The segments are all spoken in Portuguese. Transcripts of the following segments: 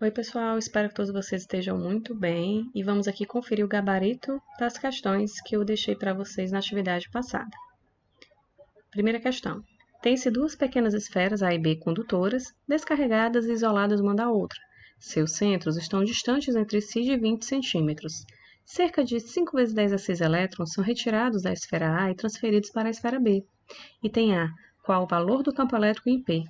Oi, pessoal, espero que todos vocês estejam muito bem e vamos aqui conferir o gabarito das questões que eu deixei para vocês na atividade passada. Primeira questão. Tem-se duas pequenas esferas A e B condutoras, descarregadas e isoladas uma da outra. Seus centros estão distantes entre si de 20 centímetros. Cerca de 5 vezes 10 a 6 elétrons são retirados da esfera A e transferidos para a esfera B. Item A. Qual o valor do campo elétrico em P?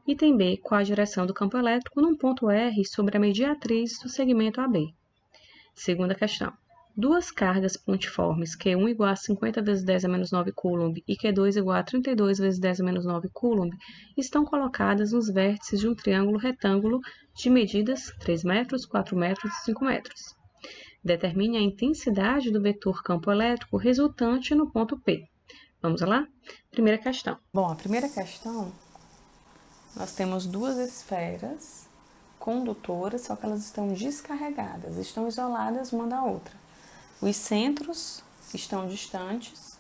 Item B. Qual a direção do campo elétrico num ponto R sobre a mediatriz do segmento AB? Segunda questão. Duas cargas pontiformes Q1 igual a 50 vezes 10 a menos 9 coulomb e Q2 igual a 32 vezes 10 a menos 9 coulomb estão colocadas nos vértices de um triângulo retângulo de medidas 3 metros, 4 metros e 5 metros. Determine a intensidade do vetor campo elétrico resultante no ponto P. Vamos lá? Primeira questão. Bom, a primeira questão, nós temos duas esferas condutoras, só que elas estão descarregadas, estão isoladas uma da outra. Os centros estão distantes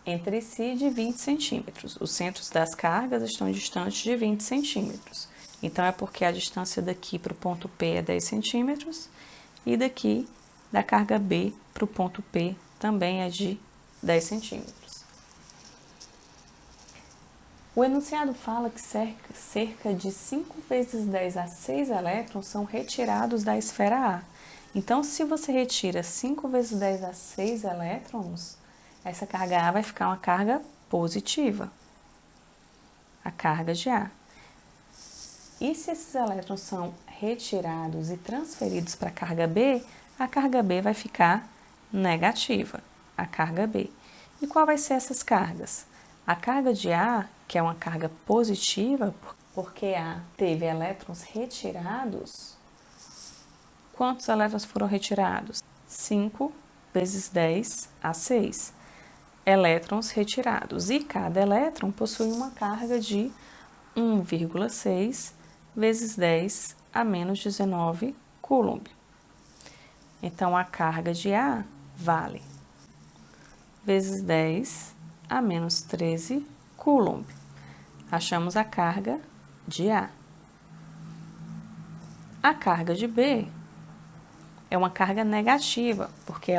entre si de 20 centímetros. Os centros das cargas estão distantes de 20 centímetros. Então, é porque a distância daqui para o ponto P é 10 centímetros e daqui da carga B para o ponto P também é de 10 centímetros. O enunciado fala que cerca de 5 vezes 10 a 6 elétrons são retirados da esfera A. Então, se você retira 5 vezes 10 a 6 elétrons, essa carga A vai ficar uma carga positiva, a carga de A. E se esses elétrons são retirados e transferidos para a carga B vai ficar negativa, a carga B. E qual vai ser essas cargas? A carga de A, que é uma carga positiva, porque A teve elétrons retirados. Quantos elétrons foram retirados? 5 vezes 10 a 6 elétrons retirados. E cada elétron possui uma carga de 1,6 vezes 10 a menos 19 coulomb. Então, a carga de A vale vezes 10 a menos 13 coulomb. Achamos a carga de A. A carga de B é uma carga negativa, porque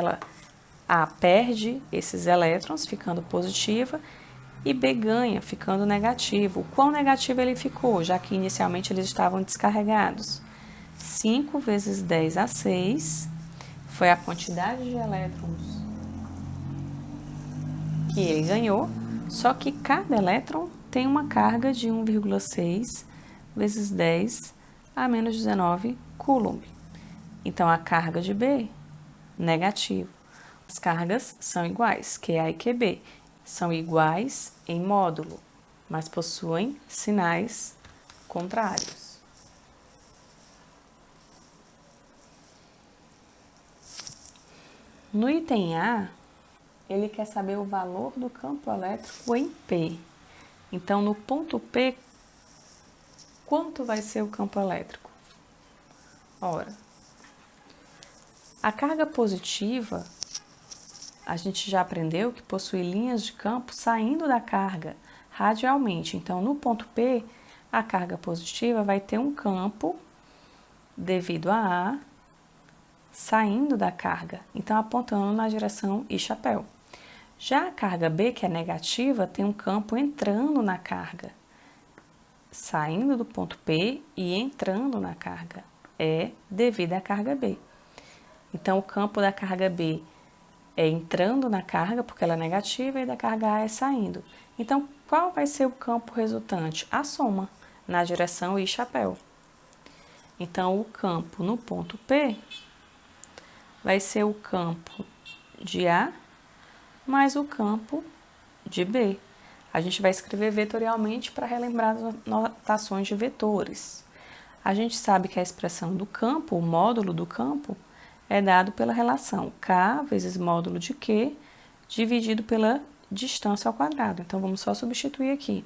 A perde esses elétrons, ficando positiva, e B ganha, ficando negativo. O quão negativo ele ficou, já que inicialmente eles estavam descarregados? 5 vezes 10 a 6 foi a quantidade de elétrons que ele ganhou, só que cada elétron tem uma carga de 1,6 vezes 10 a menos 19 coulomb. Então, a carga de B, negativo. As cargas são iguais, QA e QB, são iguais em módulo, mas possuem sinais contrários. No item A, ele quer saber o valor do campo elétrico em P. Então, no ponto P, quanto vai ser o campo elétrico? Ora, a carga positiva, a gente já aprendeu que possui linhas de campo saindo da carga radialmente. Então, no ponto P, a carga positiva vai ter um campo devido a A saindo da carga, então apontando na direção I chapéu. Já a carga B, que é negativa, tem um campo entrando na carga, saindo do ponto P e entrando na carga, é devido à carga B. Então, o campo da carga B é entrando na carga, porque ela é negativa, e da carga A é saindo. Então, qual vai ser o campo resultante? A soma, na direção I chapéu. Então, o campo no ponto P vai ser o campo de A mais o campo de B. A gente vai escrever vetorialmente para relembrar as notações de vetores. A gente sabe que a expressão do campo, o módulo do campo, é dado pela relação K vezes módulo de Q dividido pela distância ao quadrado. Então, vamos só substituir aqui.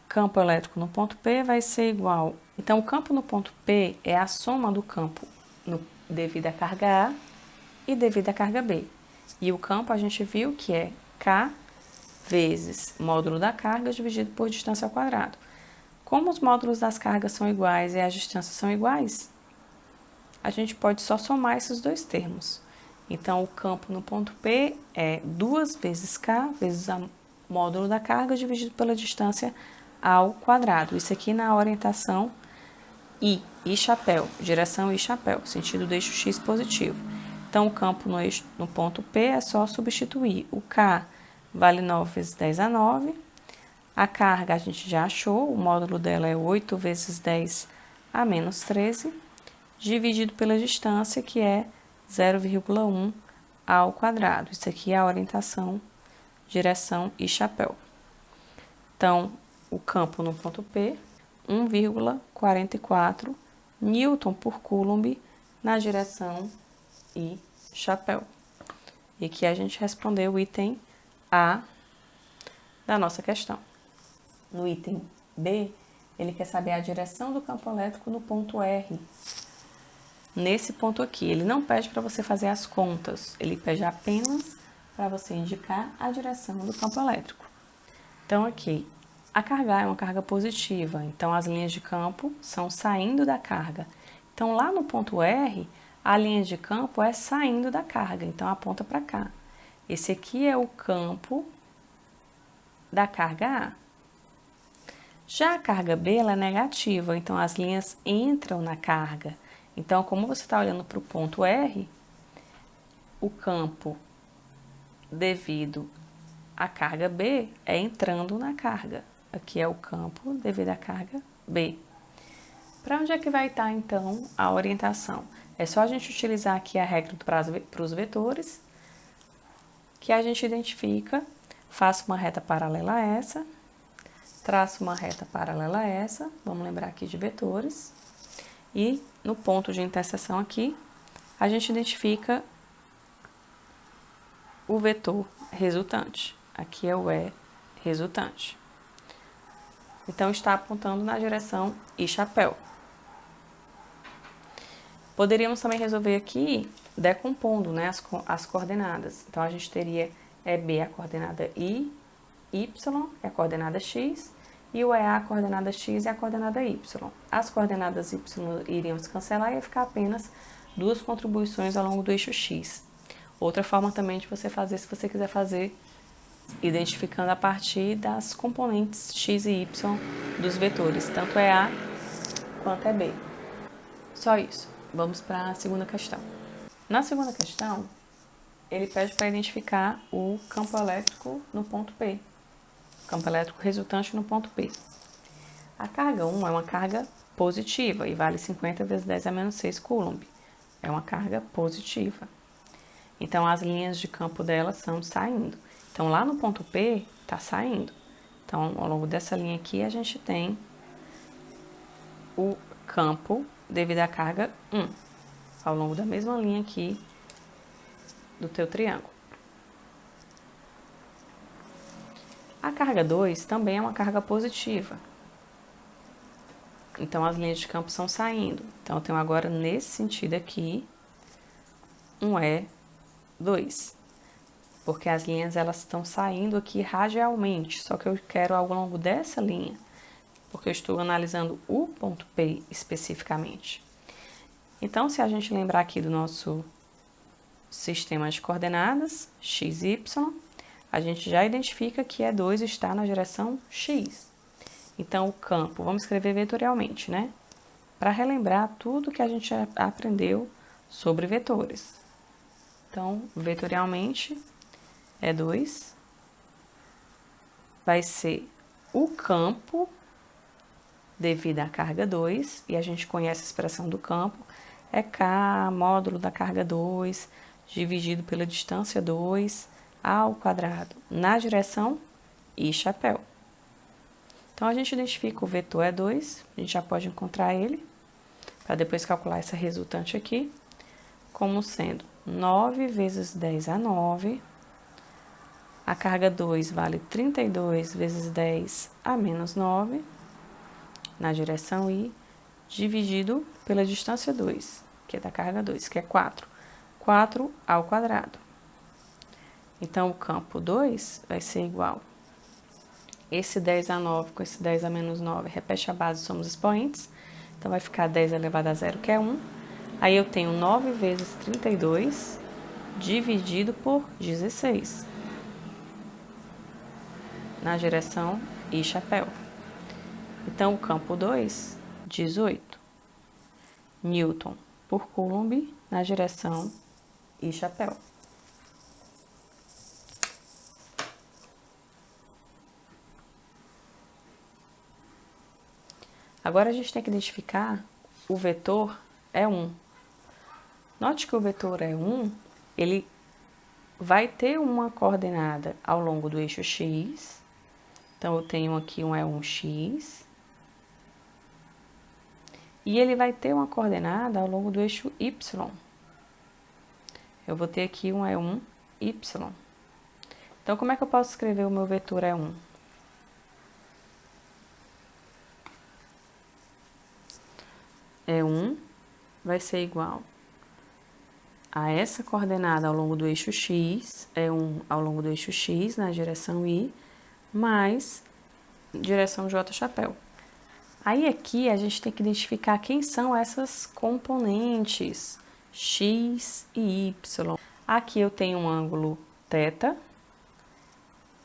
Campo elétrico no ponto P vai ser igual... Então, o campo no ponto P é a soma do campo devido à carga A e devido à carga B. E o campo a gente viu que é K vezes módulo da carga dividido por distância ao quadrado. Como os módulos das cargas são iguais e as distâncias são iguais, a gente pode só somar esses dois termos. Então, o campo no ponto P é 2 vezes K vezes o módulo da carga dividido pela distância ao quadrado. Isso aqui na orientação I chapéu, direção I chapéu, sentido do eixo X positivo. Então, o campo no ponto P é só substituir. O K vale 9 vezes 10 a 9. A carga a gente já achou, o módulo dela é 8 vezes 10 a menos 13, dividido pela distância, que é 0,1 ao quadrado. Isso aqui é a orientação, direção e chapéu. Então, o campo no ponto P, 1,44 Newton por Coulomb na direção e chapéu. E aqui a gente respondeu o item A da nossa questão. No item B, ele quer saber a direção do campo elétrico no ponto R. Nesse ponto aqui, ele não pede para você fazer as contas, ele pede apenas para você indicar a direção do campo elétrico. Então, aqui, a carga A é uma carga positiva, então as linhas de campo são saindo da carga. Então, lá no ponto R, a linha de campo é saindo da carga, então aponta para cá. Esse aqui é o campo da carga A. Já a carga B, ela é negativa, então as linhas entram na carga. Então, como você está olhando para o ponto R, o campo devido à carga B é entrando na carga. Aqui é o campo devido à carga B. Para onde é que vai estar, então, a orientação? É só a gente utilizar aqui a regra para os vetores, que a gente identifica, faço uma reta paralela a essa, traço uma reta paralela a essa, vamos lembrar aqui de vetores, e no ponto de interseção aqui, a gente identifica o vetor resultante. Aqui é o E resultante. Então, está apontando na direção I chapéu. Poderíamos também resolver aqui decompondo, né, as coordenadas. Então, a gente teria EB a coordenada I, Y é a coordenada X, e o EA a coordenada X e a coordenada Y. As coordenadas Y iriam se cancelar e ia ficar apenas duas contribuições ao longo do eixo X. Outra forma também de você fazer, se você quiser fazer, identificando a partir das componentes X e Y dos vetores, tanto é A quanto é B. Só isso. Vamos para a segunda questão. Na segunda questão, ele pede para identificar o campo elétrico no ponto P. Campo elétrico resultante no ponto P. A carga 1 é uma carga positiva e vale 50 vezes 10 a menos 6 Coulomb. É uma carga positiva. Então, as linhas de campo dela são saindo. Então, lá no ponto P, está saindo. Então, ao longo dessa linha aqui, a gente tem o campo devido à carga 1. Ao longo da mesma linha aqui do teu triângulo. A carga 2 também é uma carga positiva. Então, as linhas de campo são saindo. Então, eu tenho agora, nesse sentido aqui, um E2. Porque as linhas, elas estão saindo aqui radialmente. Só que eu quero ao longo dessa linha. Porque eu estou analisando o ponto P especificamente. Então, se a gente lembrar aqui do nosso sistema de coordenadas, x e y, a gente já identifica que E2 está na direção X. Então, o campo, vamos escrever vetorialmente, né? Para relembrar tudo que a gente aprendeu sobre vetores. Então, vetorialmente, E2 vai ser o campo devido à carga 2, e a gente conhece a expressão do campo, é K, módulo da carga 2, dividido pela distância 2, ao quadrado, na direção I chapéu. Então, a gente identifica o vetor E2, a gente já pode encontrar ele, para depois calcular essa resultante aqui, como sendo 9 vezes 10 a 9, a carga 2 vale 32 vezes 10 a menos 9, na direção I, dividido pela distância 2, que é da carga 2, que é 4. 4 ao quadrado. Então, o campo 2 vai ser igual esse 10 a 9 com esse 10 a menos 9, repete a base, somos expoentes. Então, vai ficar 10 elevado a 0, que é 1. Aí, eu tenho 9 vezes 32 dividido por 16. Na direção I chapéu. Então, o campo 2, 18. Newton por Coulomb na direção I chapéu. Agora, a gente tem que identificar o vetor E1. Note que o vetor E1, ele vai ter uma coordenada ao longo do eixo X. Então, eu tenho aqui um E1X. E ele vai ter uma coordenada ao longo do eixo Y. Eu vou ter aqui um E1Y. Então, como é que eu posso escrever o meu vetor E1? E1 vai ser igual a essa coordenada ao longo do eixo X, E1 ao longo do eixo X, na direção I, mais direção J chapéu. Aí, aqui, a gente tem que identificar quem são essas componentes X e Y. Aqui eu tenho um ângulo θ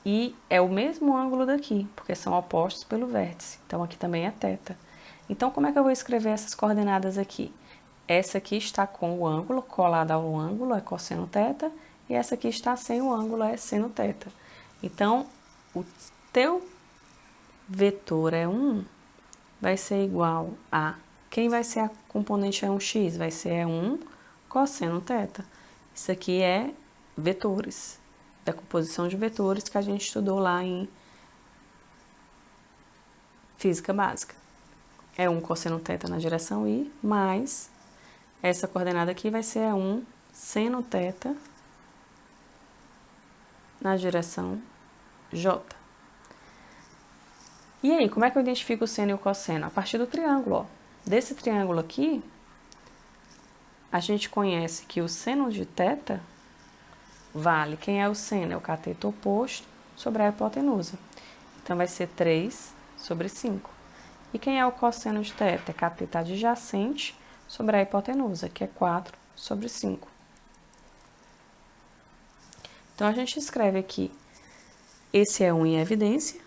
e é o mesmo ângulo daqui, porque são opostos pelo vértice. Então, aqui também é θ. Então, como é que eu vou escrever essas coordenadas aqui? Essa aqui está com o ângulo, colada ao ângulo, é cosseno θ, e essa aqui está sem o ângulo, é seno θ. Então, o teu vetor E1 vai ser igual a... Quem vai ser a componente E1x? Vai ser E1 cosseno θ. Isso aqui é vetores, da composição de vetores que a gente estudou lá em física básica. E1 cosseno θ na direção I, mais essa coordenada aqui vai ser E1 seno θ na direção J. E aí, como é que eu identifico o seno e o cosseno? A partir do triângulo, ó. Desse triângulo aqui, a gente conhece que o seno de θ vale, quem é o seno? É o cateto oposto sobre a hipotenusa. Então, vai ser 3 sobre 5. E quem é o cosseno de θ? É cateto adjacente sobre a hipotenusa, que é 4 sobre 5. Então, a gente escreve aqui, esse é E1 em evidência,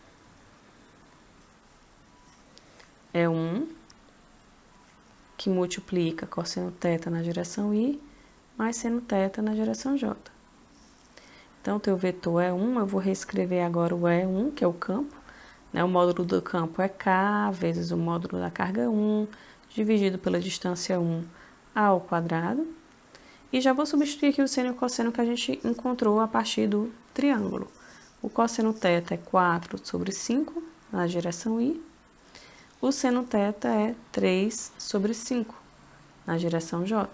E1, que multiplica cosseno θ na direção I, mais seno θ na direção J. Então, o teu vetor E1, eu vou reescrever agora o E1, que é o campo, né? O módulo do campo é K vezes o módulo da carga 1, dividido pela distância 1 ao quadrado. E já vou substituir aqui o seno e o cosseno que a gente encontrou a partir do triângulo. O cosseno θ é 4 sobre 5 na direção I. O seno θ é 3 sobre 5 na direção J.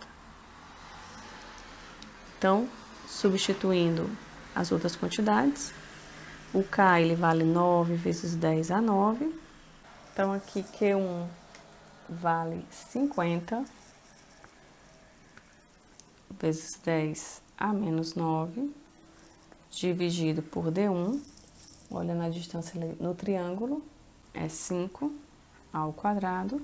Então, substituindo as outras quantidades, o K ele vale 9 vezes 10 a 9. Então, aqui Q1 vale 50 vezes 10 a menos 9, dividido por D1. Olha na distância no triângulo, é 5 ao quadrado.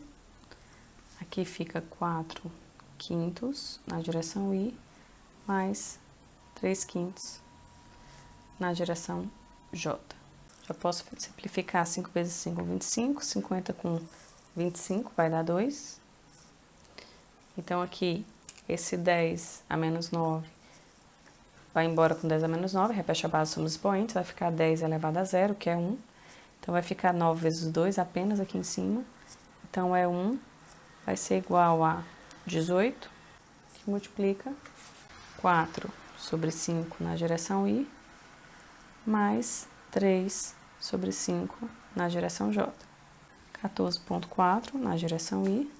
Aqui fica 4 quintos na direção I, mais 3 quintos na direção J. Já posso simplificar 5 vezes 5, 25. 50 com 25 vai dar 2. Então, aqui, esse 10 a menos 9 vai embora com 10 a menos 9. Repete a base, somos expoentes. Vai ficar 10 elevado a 0, que é 1. Então, vai ficar 9 vezes 2 apenas aqui em cima. Então, é 1 vai ser igual a 18, que multiplica 4 sobre 5 na direção I, mais 3 sobre 5 na direção J. 14,4 na direção I,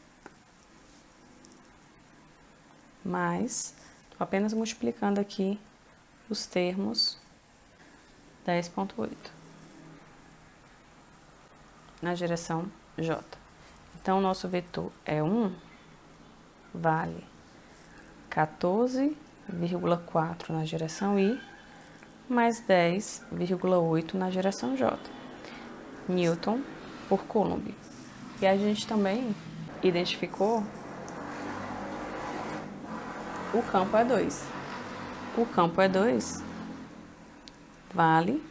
mais, estou apenas multiplicando aqui os termos, 10,8 na direção J. Então, o nosso vetor E1 vale 14,4 na direção I, mais 10,8 na direção J. Newton por Coulomb. E a gente também identificou o campo E2. O campo E2 vale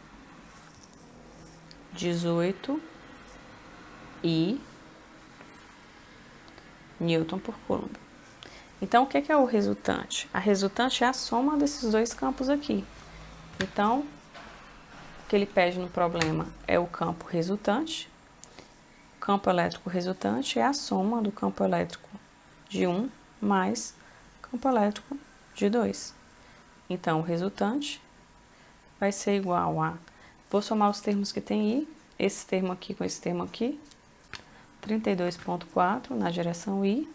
18 I Newton por Coulomb. Então, o que é o resultante? A resultante é a soma desses dois campos aqui. Então, o que ele pede no problema é o campo resultante. O campo elétrico resultante é a soma do campo elétrico de 1 mais campo elétrico de 2. Então, o resultante vai ser igual a... Vou somar os termos que tem I, esse termo aqui com esse termo aqui. 32,4 na direção I,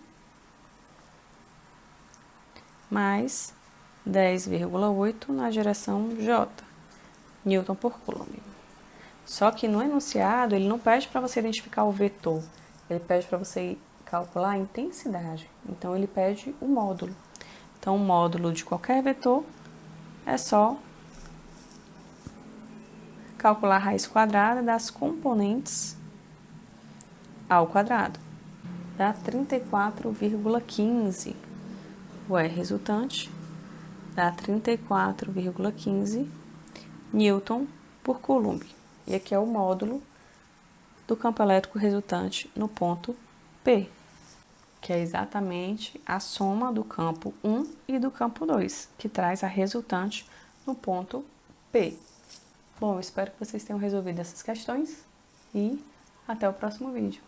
mais 10,8 na direção J, Newton por Coulomb. Só que no enunciado, ele não pede para você identificar o vetor, ele pede para você calcular a intensidade. Então, ele pede o módulo. Então, o módulo de qualquer vetor é só calcular a raiz quadrada das componentes ao quadrado. Dá 34,15. O E resultante dá 34,15 Newton por Coulomb. E aqui é o módulo do campo elétrico resultante no ponto P, que é exatamente a soma do campo 1 e do campo 2, que traz a resultante no ponto P. Bom, eu espero que vocês tenham resolvido essas questões e até o próximo vídeo.